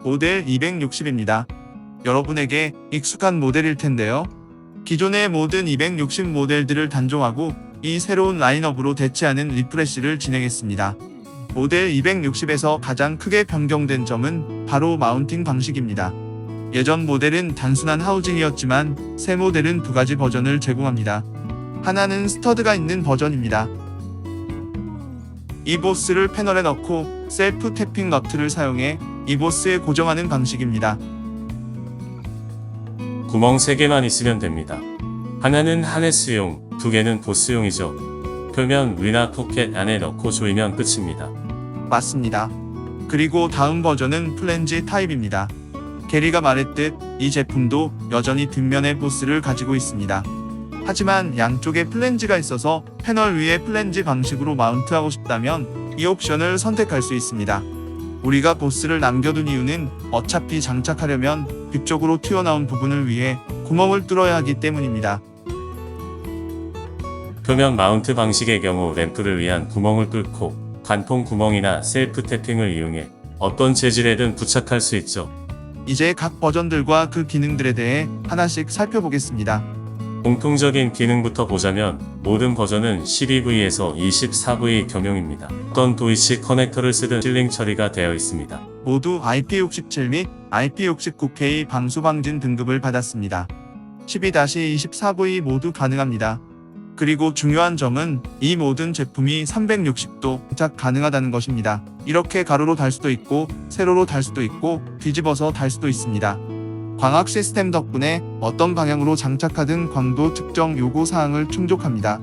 모델 260입니다. 여러분에게 익숙한 모델일 텐데요. 기존의 모든 260 모델들을 단종하고 이 새로운 라인업으로 대체하는 리프레시를 진행했습니다. 모델 260에서 가장 크게 변경된 점은 바로 마운팅 방식입니다. 예전 모델은 단순한 하우징이었지만 새 모델은 두 가지 버전을 제공합니다. 하나는 스터드가 있는 버전입니다. 이보스를 패널에 넣고 셀프 탭핑 너트를 사용해 이보스에 고정하는 방식입니다. 구멍 3개만 있으면 됩니다. 하나는 하네스용, 2개는 보스용이죠. 표면 위나 포켓 안에 넣고 조이면 끝입니다. 맞습니다. 그리고 다음 버전은 플랜지 타입입니다. 게리가 말했듯 이 제품도 여전히 뒷면에 보스를 가지고 있습니다. 하지만 양쪽에 플랜지가 있어서 패널 위에 플랜지 방식으로 마운트하고 싶다면 이 옵션을 선택할 수 있습니다. 우리가 보스를 남겨둔 이유는 어차피 장착하려면 뒤쪽으로 튀어나온 부분을 위해 구멍을 뚫어야 하기 때문입니다. 표면 마운트 방식의 경우 램프를 위한 구멍을 뚫고 관통 구멍이나 셀프 탭핑을 이용해 어떤 재질에든 부착할 수 있죠. 이제 각 버전들과 그 기능들에 대해 하나씩 살펴보겠습니다. 공통적인 기능부터 보자면 모든 버전은 12V에서 24V 겸용입니다. 어떤 도이치 커넥터를 쓰든 실링 처리가 되어 있습니다. 모두 IP67 및 IP69K 방수 방진 등급을 받았습니다. 12-24V 모두 가능합니다. 그리고 중요한 점은 이 모든 제품이 360도 장착 가능하다는 것입니다. 이렇게 가로로 달 수도 있고 세로로 달 수도 있고 뒤집어서 달 수도 있습니다. 광학 시스템 덕분에 어떤 방향으로 장착하든 광도 측정 요구사항을 충족합니다.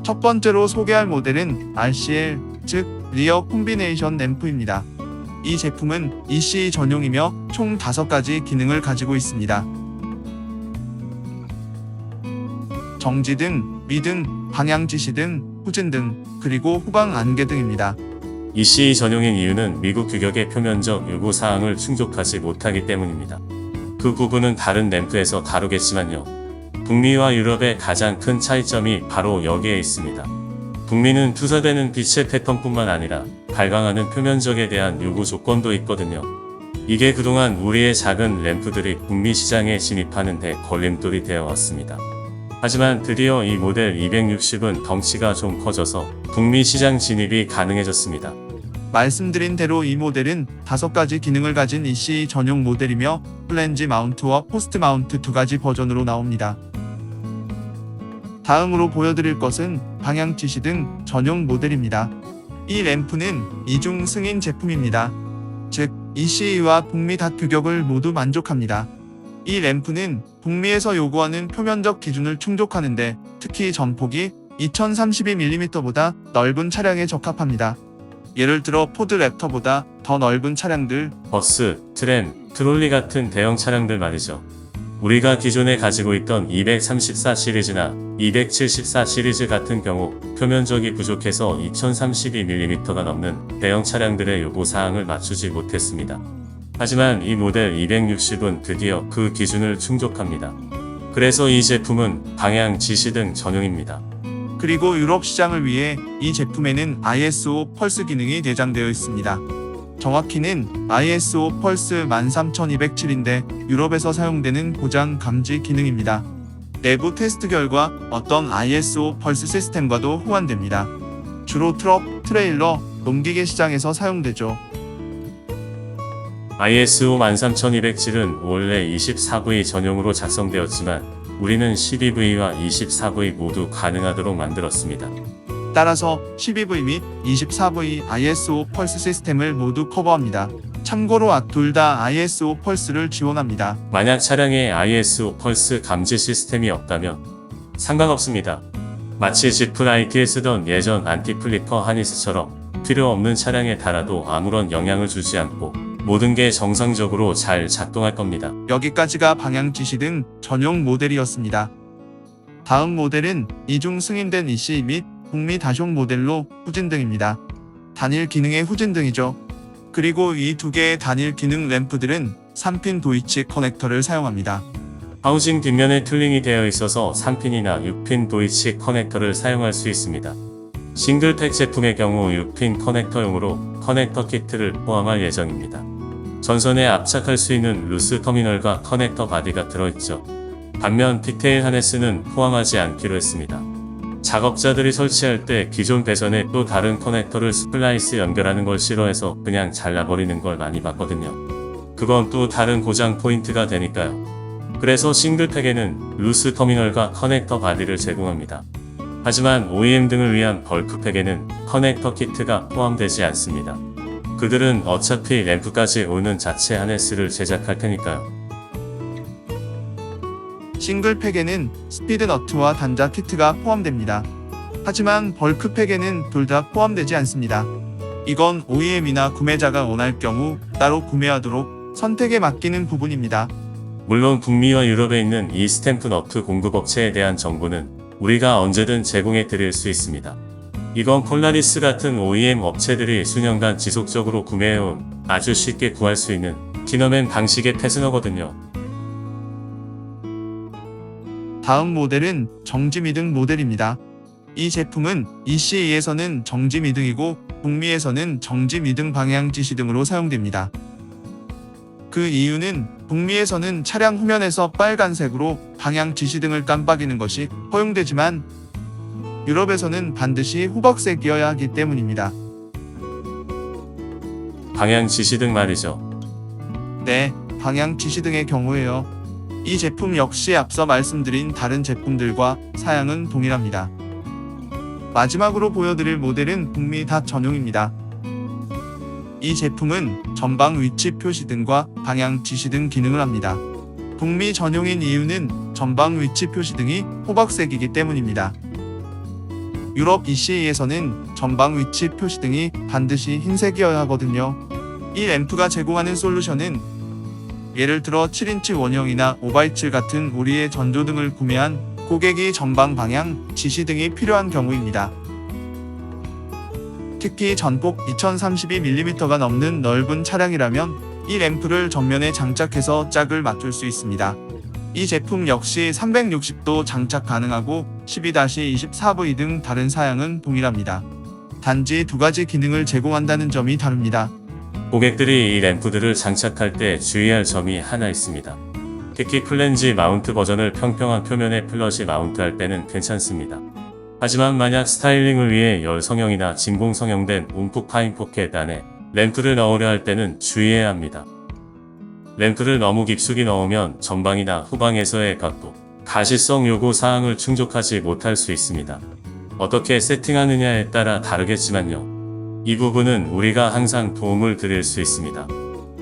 첫 번째로 소개할 모델은 RCL, 즉 리어 콤비네이션 램프입니다. 이 제품은 ECE 전용이며 총 5가지 기능을 가지고 있습니다. 정지등, 미등, 방향 지시등, 후진등, 그리고 후방 안개등입니다. ECE 전용인 이유는 미국 규격의 표면적 요구사항을 충족하지 못하기 때문입니다. 그 부분은 다른 램프에서 다루겠지만요. 북미와 유럽의 가장 큰 차이점이 바로 여기에 있습니다. 북미는 투사되는 빛의 패턴뿐만 아니라 발광하는 표면적에 대한 요구 조건도 있거든요. 이게 그동안 우리의 작은 램프들이 북미 시장에 진입하는 데 걸림돌이 되어 왔습니다. 하지만 드디어 이 모델 260은 덩치가 좀 커져서 북미 시장 진입이 가능해졌습니다. 말씀드린 대로 이 모델은 5가지 기능을 가진 ECE 전용 모델이며 플랜지 마운트와 포스트 마운트 2가지 버전으로 나옵니다. 다음으로 보여드릴 것은 방향 지시등 전용 모델입니다. 이 램프는 이중 승인 제품입니다. 즉 ECE와 북미 닷 규격을 모두 만족합니다. 이 램프는 북미에서 요구하는 표면적 기준을 충족하는데 특히 전폭이 2032mm보다 넓은 차량에 적합합니다. 예를 들어 포드 랩터보다 더 넓은 차량들, 버스, 트램, 트롤리 같은 대형 차량들 말이죠. 우리가 기존에 가지고 있던 234 시리즈나 274 시리즈 같은 경우 표면적이 부족해서 2032mm가 넘는 대형 차량들의 요구사항을 맞추지 못했습니다. 하지만 이 모델 260은 드디어 그 기준을 충족합니다. 그래서 이 제품은 방향 지시등 전용입니다. 그리고 유럽 시장을 위해 이 제품에는 ISO 펄스 기능이 내장되어 있습니다. 정확히는 ISO 펄스 13207인데 유럽에서 사용되는 고장 감지 기능입니다. 내부 테스트 결과 어떤 ISO 펄스 시스템과도 호환됩니다. 주로 트럭, 트레일러, 농기계 시장에서 사용되죠. ISO 13207은 원래 24V 전용으로 작성되었지만 우리는 12V와 24V 모두 가능하도록 만들었습니다. 따라서 12V 및 24V ISO 펄스 시스템을 모두 커버합니다. 참고로 둘 다 ISO 펄스를 지원합니다. 만약 차량에 ISO 펄스 감지 시스템이 없다면 상관없습니다. 마치 지프 라이트에 쓰던 예전 안티플리퍼 하니스처럼 필요 없는 차량에 달아도 아무런 영향을 주지 않고 모든 게 정상적으로 잘 작동할 겁니다. 여기까지가 방향 지시등 전용 모델이었습니다. 다음 모델은 이중 승인된 ECE 및 북미 다숑 모델로 후진등입니다. 단일 기능의 후진등이죠. 그리고 이 2개의 단일 기능 램프들은 3핀 도이치 커넥터를 사용합니다. 하우징 뒷면에 툴링이 되어 있어서 3핀이나 6핀 도이치 커넥터를 사용할 수 있습니다. 싱글팩 제품의 경우 6핀 커넥터용으로 커넥터 키트를 포함할 예정입니다. 전선에 압착할 수 있는 루스 터미널과 커넥터 바디가 들어있죠. 반면 픽테일 하네스는 포함하지 않기로 했습니다. 작업자들이 설치할 때 기존 배선에 또 다른 커넥터를 스플라이스 연결하는 걸 싫어해서 그냥 잘라버리는 걸 많이 봤거든요. 그건 또 다른 고장 포인트가 되니까요. 그래서 싱글팩에는 루스 터미널과 커넥터 바디를 제공합니다. 하지만 OEM 등을 위한 벌크팩에는 커넥터 키트가 포함되지 않습니다. 그들은 어차피 램프까지 오는 자체 하네스를 제작할 테니까요. 싱글팩에는 스피드 너트와 단자 키트가 포함됩니다. 하지만 벌크팩에는 둘 다 포함되지 않습니다. 이건 OEM이나 구매자가 원할 경우 따로 구매하도록 선택에 맡기는 부분입니다. 물론 북미와 유럽에 있는 이 스탬프 너트 공급 업체에 대한 정보는 우리가 언제든 제공해 드릴 수 있습니다. 이건 폴라리스 같은 OEM 업체들이 수년간 지속적으로 구매해온 아주 쉽게 구할 수 있는 디너맨 방식의 패스너거든요. 다음 모델은 정지미등 모델입니다. 이 제품은 ECE에서는 정지미등이고 북미에서는 정지미등 방향 지시등으로 사용됩니다. 그 이유는 북미에서는 차량 후면에서 빨간색으로 방향 지시등을 깜빡이는 것이 허용되지만 유럽에서는 반드시 후박색이어야 하기 때문입니다. 방향 지시등 말이죠. 네, 방향 지시등의 경우에요. 이 제품 역시 앞서 말씀드린 다른 제품들과 사양은 동일합니다. 마지막으로 보여드릴 모델은 북미 닷 전용입니다. 이 제품은 전방 위치 표시등과 방향 지시등 기능을 합니다. 북미 전용인 이유는 전방 위치 표시등이 호박색이기 때문입니다. 유럽 ECE에서는 전방 위치 표시등이 반드시 흰색이어야 하거든요. 이 램프가 제공하는 솔루션은 예를 들어 7인치 원형이나 5바이츠 같은 우리의 전조등을 구매한 고객이 전방 방향 지시등이 필요한 경우입니다. 특히 전폭 2032mm가 넘는 넓은 차량이라면 이 램프를 정면에 장착해서 짝을 맞출 수 있습니다. 이 제품 역시 360도 장착 가능하고 12-24V 등 다른 사양은 동일합니다. 단지 두 가지 기능을 제공한다는 점이 다릅니다. 고객들이 이 램프들을 장착할 때 주의할 점이 하나 있습니다. 특히 플랜지 마운트 버전을 평평한 표면에 플러시 마운트할 때는 괜찮습니다. 하지만 만약 스타일링을 위해 열 성형이나 진공 성형된 움푹 파인 포켓 안에 램프를 넣으려 할 때는 주의해야 합니다. 램프를 너무 깊숙이 넣으면 전방이나 후방에서의 각도, 가시성 요구 사항을 충족하지 못할 수 있습니다. 어떻게 세팅하느냐에 따라 다르겠지만요. 이 부분은 우리가 항상 도움을 드릴 수 있습니다.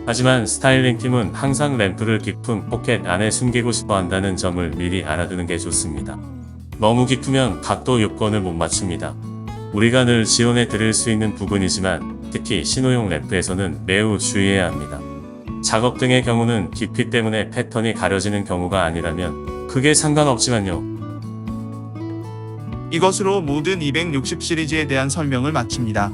하지만 스타일링 팀은 항상 램프를 깊은 포켓 안에 숨기고 싶어 한다는 점을 미리 알아두는 게 좋습니다. 너무 깊으면 각도 요건을 못 맞춥니다. 우리가 늘 지원해 드릴 수 있는 부분이지만 특히 신호용 램프에서는 매우 주의해야 합니다. 작업 등의 경우는 깊이 때문에 패턴이 가려지는 경우가 아니라면 크게 상관없지만요. 이것으로 모든 260 시리즈에 대한 설명을 마칩니다.